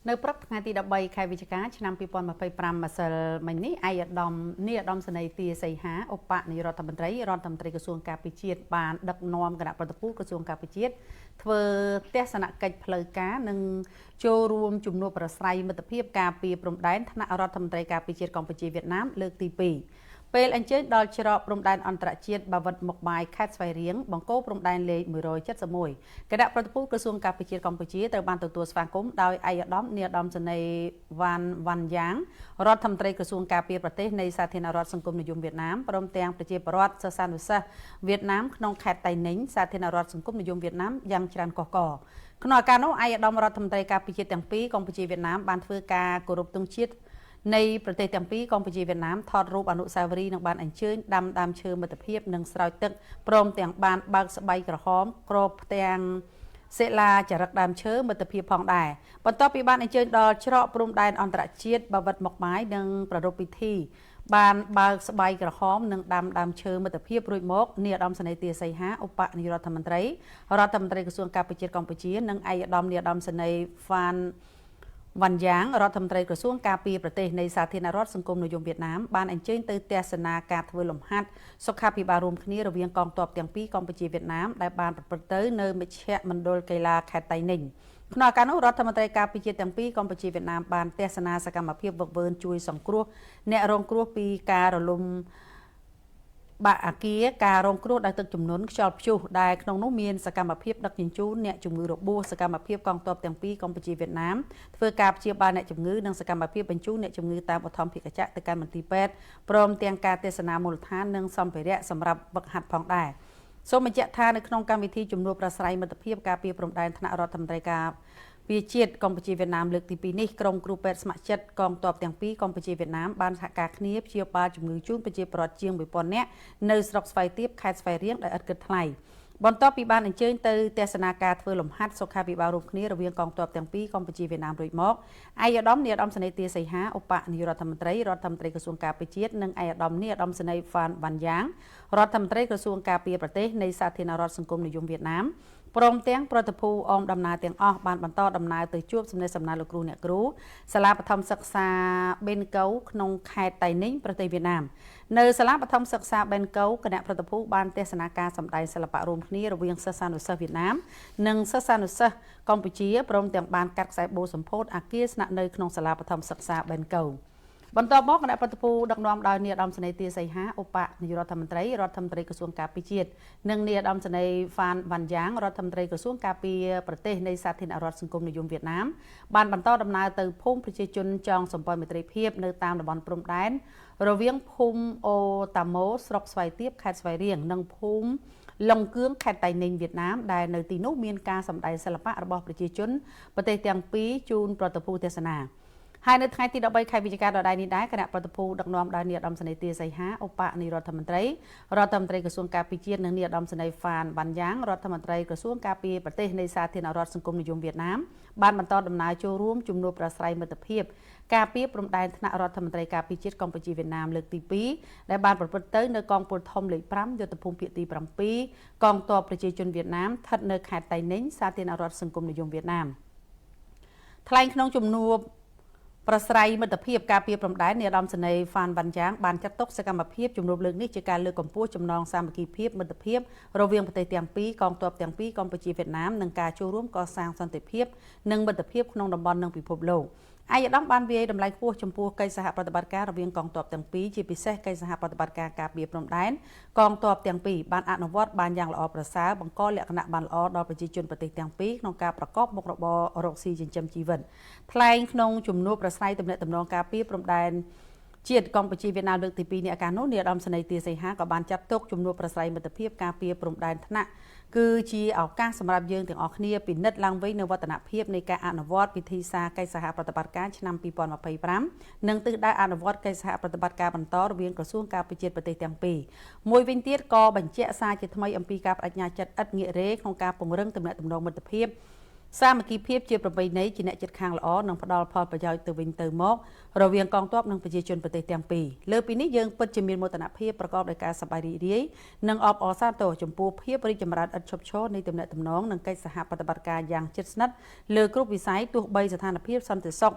នៅព្រឹកថ្ងៃទី13ខែវិច្ឆិកាឆ្នាំ2025ម្សិលមិញនេះឯកឧត្តមនាយឧត្តមសេនីយ៍ទាសីហាឧបនាយករដ្ឋមន្ត្រីក្រសួងការពារជាតិបានដឹកនាំគណៈប្រតិភូក្រសួងការពារជាតិធ្វើទស្សនកិច្ចផ្លូវការនិងចូលរួមជំនួបប្រស្រ័យមិត្តភាពការពារព្រំដែនថ្នាក់រដ្ឋមន្ត្រីការពារជាតិកម្ពុជាវៀតណាមលើកទី2ពេលអញ្ជើញដល់ច្រកព្រំដែនអន្តរជាតិបាវិតមុខបាយខេត្តស្វាយរៀងបង្គោលព្រំដែនលេខ171គណៈប្រតិភូក្រសួងការពារជាតិកម្ពុជាត្រូវបានទទួលស្វាគមន៍ដោយឯកឧត្តមនាយឧត្តមសេនីយ៍វ៉ាន់យ៉ាងរដ្ឋមន្ត្រីក្រសួងការពារប្រទេសនៃសាធារណរដ្ឋសង្គមនិយមវៀតណាមព្រមទាំងប្រជាពលរដ្ឋសិស្សានុសិស្សវៀតណាមក្នុងខេត្តតៃninhសាធារណរដ្ឋសង្គមនិយមវៀតណាមយ៉ាងច្រើនកុះករក្នុងឱកាសនោះឯកឧត្តមរដ្ឋមន្ត្រីការពារជាតិទាំងពីរកម្ពុជាវៀតណាមបានធ្វើការគោរពទង់ជាតិនៃប្រទេសទាំងពីរកម្ពុជាវៀតណាមថតរូបអនុស្សាវរីយ៍និងបានអញ្ជើញដាំដើមឈើមិត្តភាពនិងស្រោចទឹកព្រមទាំងបានបើកស្បៃក្រហមគ្របផ្ទាំងសិលាចារឹកដើមឈើមិត្តភាពផងដែរបន្ទាប់ពីបានអញ្ជើញដល់ច្រកព្រំដែនអន្តរជាតិបាវិតមុខបាយនិងប្រារព្ធពិធីបានបើកស្បៃក្រហមនិងដាំដើមឈើមិត្តភាពរួចមកនាយឧត្តមសេនីយ៍ទាសីហាឧបនាយករដ្ឋមន្ត្រីក្រសួងការពារជាតិកម្ពុជានិងឯកឧត្តមនាយឧត្តមសេនីយ៍វ៉ាន់យ៉ាងរដ្ឋមន្ត្រីក្រសួងការពារប្រទេសនៃសាធារណរដ្ឋសង្គមនិយមវៀតណាមបានអញ្ជើញទៅទស្សនាការធ្វើលំហាត់សុខាភិបាលរួមគ្នារវាងកងទ័ពទាំងពីរកម្ពុជាវៀតណាមដែលបានប្រព្រឹត្តទៅនៅមជ្ឈមណ្ឌលកីឡាខេត្តតៃninhក្នុងឱកាសនោះរដ្ឋមន្ត្រីការពារជាតិទាំងពីរកម្ពុជាវៀតណាមបានទស្សនាសកម្មភាពវឹកវើជួយសង្គ្រោះអ្នករងគ្រោះពីការរលំបាក់អាគារការរងគ្រោះដោយទឹកជំនន់ខ្យល់ព្យុះដែលក្នុងនោះមានសកម្មភាពដឹកជញ្ជូនអ្នកជំងឺរបួសសកម្មភាពកងទ័ពទាំងពីរកម្ពុជាវៀតណាមធ្វើការព្យាបាលអ្នកជំងឺនិងសកម្មភាពបញ្ជូនអ្នកជំងឺតាមបឋមភិកចក្រទៅកាន់មន្ទីរពេទ្យព្រមទាំងការទេសនាមូលដ្ឋាននិងសម្ភារៈសម្រាប់វឹកហាត់ផងដែរសូមបញ្ជាក់ថានៅក្នុងកម្មវិធីជំនួបប្រស្រ័យមិត្តភាពការពារព្រំដែនថ្នាក់រដ្ឋមន្ត្រីការពារជាតិកម្ពុជាវៀតណាមលើកទី2នេះក្រុមគ្រូពេទ្យស្ម័គ្រចិត្តកងទ័ពទាំងពីរកម្ពុជាវៀតណាមបានសហការគ្នាព្យាបាលជំងឺជូនប្រជាពលរដ្ឋជាង 1000 នាក់នៅស្រុកស្វាយទៀបខេត្តស្វាយរៀងដោយឥតគិតថ្លៃបន្ទាប់ពីបានអញ្ជើញទៅទស្សនាការធ្វើលំហាត់សុខាភិបាលរួមគ្នារវាងកងទ័ពទាំងពីរកម្ពុជាវៀតណាមរួចមកឯកឧត្តមនាយឧត្តមសេនីយ៍ទាសីហាឧបនាយករដ្ឋមន្ត្រីក្រសួងការពារជាតិនិងឯកឧត្តមនាយឧត្តមសេនីយ៍វ៉ាន់យ៉ាងរដ្ឋមន្ត្រីក្រសួងការពារប្រទេសនៃសាធារណរដ្ឋសង្គមនិយមវៀតណាមព្រមទាំងប្រតិភូអមដំណើរទាំងអស់បានបន្តដំណើរទៅជួបសំណេះសំណាលលោកគ្រូអ្នកគ្រូសាលាបឋមសិក្សាបេនកូក្នុងខេត្តតៃninhប្រទេសវៀតណាមនៅសាលាបឋមសិក្សាបេនកូគណៈប្រតិភូបានទស្សនាការសម្ដែងសិល្បៈរួមគ្នារវាងសិស្សានុសិស្សវៀតណាមនិងសិស្សានុសិស្សកម្ពុជាព្រមទាំងបានកាត់ខ្សែបូសម្ពោធអគារស្នាក់នៅក្នុងសាលាបឋមសិក្សាបេនកូបន្ទាប់មកគណៈប្រតិភូដឹកនាំដោយនាយឧត្តមសេនីយ៍ទាសីហាឧបនាយករដ្ឋមន្ត្រីក្រសួងការពារជាតិនិងនាយឧត្តមសេនីយ៍វ៉ាន់យ៉ាងរដ្ឋមន្ត្រីក្រសួងការពារប្រទេសនៃសាធារណរដ្ឋសង្គមនិយមវៀតណាមបានបន្តដំណើរទៅភូមិប្រជាជនចងសម្ព័ន្ធមេត្រីភាពនៅតាមតំបន់ព្រំដែនរវាងភូមិអូតាម៉ូស្រុកស្វាយទៀបខេត្តស្វាយរៀងនិងភូមិឡុងគឿងខេត្តតៃninhវៀតណាមដែលនៅទីនោះមានការសម្ដែងសិល្បៈរបស់ប្រជាជនប្រទេសទាំងពីរជូនប្រតិភូទេសនាហើយនៅថ្ងៃទី13ខែវិច្ឆិកាដដែលនេះដែរគណៈប្រតិភូដឹកនាំដោយនាយឧត្តមសេនីយ៍ទាសីហាឧបនាយករដ្ឋមន្ត្រីក្រសួងការពារជាតិនិងនាយឧត្តមសេនីយ៍វ៉ាន់យ៉ាងរដ្ឋមន្ត្រីក្រសួងការពារប្រទេសនៃសាធារណរដ្ឋសង្គមនិយមវៀតណាមបានបន្តដំណើរចូលរួមជំនួបប្រស្រ័យមិត្តភាពការពារព្រំដែនថ្នាក់រដ្ឋមន្ត្រីការពារជាតិកម្ពុជាវៀតណាមលើកទី2ដែលបានប្រព្រឹត្តទៅនៅកងពលធំលេខ5យុទ្ធភូមិភាគទី7កងទ័ពប្រជាជនវៀតណាមស្ថិតនៅខេត្តតៃninhសាធារណរដ្ឋសង្គមនិយមវៀតណាមថ្លែងក្នុងជំនួបប្រស្រ័យមិត្តភាពការពារព្រំដែននាយឧត្តមសេនីយ៍វ៉ាន់យ៉ាងបានចាត់ទុកសកម្មភាពជំនួបលើកនេះជាការលើកកម្ពស់ចំណងសាមគ្គីភាពមិត្តភាពរវាងប្រទេសទាំងពីរកងទ័ពទាំងពីរកម្ពុជាវៀតណាមនិងការចូលរួមកសាងសន្តិភាពនិងមិត្តភាពក្នុងតំបន់និងពិភពលោកឯកឧត្តមបានវាយតម្លៃខ្ពស់ចំពោះកិច្ចសហប្រតិបត្តិការរវាងកងទ័ពទាំងពីរជាពិសេសកិច្ចសហប្រតិបត្តិការការពារព្រំដែនកងទ័ពទាំងពីរបានអនុវត្តបានយ៉ាងល្អប្រសើរបង្កលក្ខណៈបានល្អដល់ប្រជាជនប្រទេសទាំងពីរក្នុងការប្រកបមុខរបររកស៊ីចិញ្ចឹមជីវិតថ្លែងក្នុងជំនួបប្រស្រ័យទំនាក់ទំនងការពារព្រំដែនជាតិកម្ពុជាវៀតណាមលើកទី2នេះឱកាសនោះនាយឧត្តមសេនីយ៍ទាសីហាក៏បានចាត់ទុកជំនួបប្រស្រ័យមិត្តភាពការពារព្រំដែនថ្នាក់គឺជាឱកាសសម្រាប់យើងទាំងអស់គ្នាពិនិត្យឡើងវិញនូវវឌ្ឍនភាពនៃការអនុវត្តវិធីសាស្ត្រកិច្ចសហប្រតិបត្តិការឆ្នាំ2025និងទិសដៅអនុវត្តកិច្ចសហប្រតិបត្តិការបន្តរវាងក្រសួងការពារជាតិប្រទេសទាំងពីរមួយវិញទៀតក៏បញ្ជាក់សារជាថ្មីអំពីការបដិញ្ញាចិត្តឥតងាករេក្នុងការពង្រឹងទំនាក់ទំនងមិត្តភាព សាមគ្គីភាពជាប្រពៃណីជាអ្នកជិតខាងល្អនិងផ្ដល់ផលប្រយោជន៍ទៅវិញទៅមករវាងកងទ័ពនិងប្រជាជនប្រទេសទាំងពីរលើពីនេះយើងពិតជាមានមោទនភាពប្រកបដោយការសប្បាយរីករាយនិងអបអរសាទរចំពោះភាពរីកចម្រើនឥតឈប់ឈរនៃទំនាក់ទំនងនិងកិច្ចសហប្រតិបត្តិការយ៉ាងជិតស្និទ្ធលើគ្រប់វិស័យទោះបីស្ថានភាពសន្តិសុខ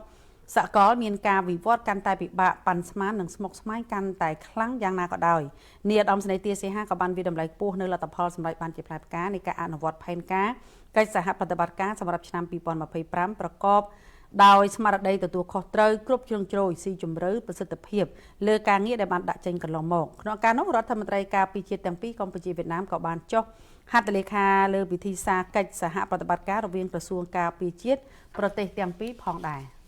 សកលមានការវិវត្តកាន់តែពិបាកប៉ាន់ស្មាននិងស្មុគស្មាញកាន់តែខ្លាំងយ៉ាងណាក៏ដោយនាយឧត្តមសេនីយ៍ទាសីហាក៏បានវិតម្លៃខ្ពស់នៅលទ្ធផលសម្រាប់បានជាផ្លែផ្កានៃការអនុវត្តផែនការកិច្ចសហប្រតិបត្តិការសម្រាប់ឆ្នាំ2025ប្រកបដោយស្មារតីទទួលខុសត្រូវគ្រប់ជ្រុងជ្រោយស៊ីជម្រៅប្រសិទ្ធភាពលើការងារដែលបានដាក់ចេញកន្លងមកក្នុងការនោះរដ្ឋមន្ត្រីការពារជាតិទាំងពីរកម្ពុជាវៀតណាមក៏បានចុះហត្ថលេខាលើវិធីសាស្ត្រកិច្ចសហប្រតិបត្តិការរវាងក្រសួងការពារជាតិប្រទេសទាំងពីរផងដែរ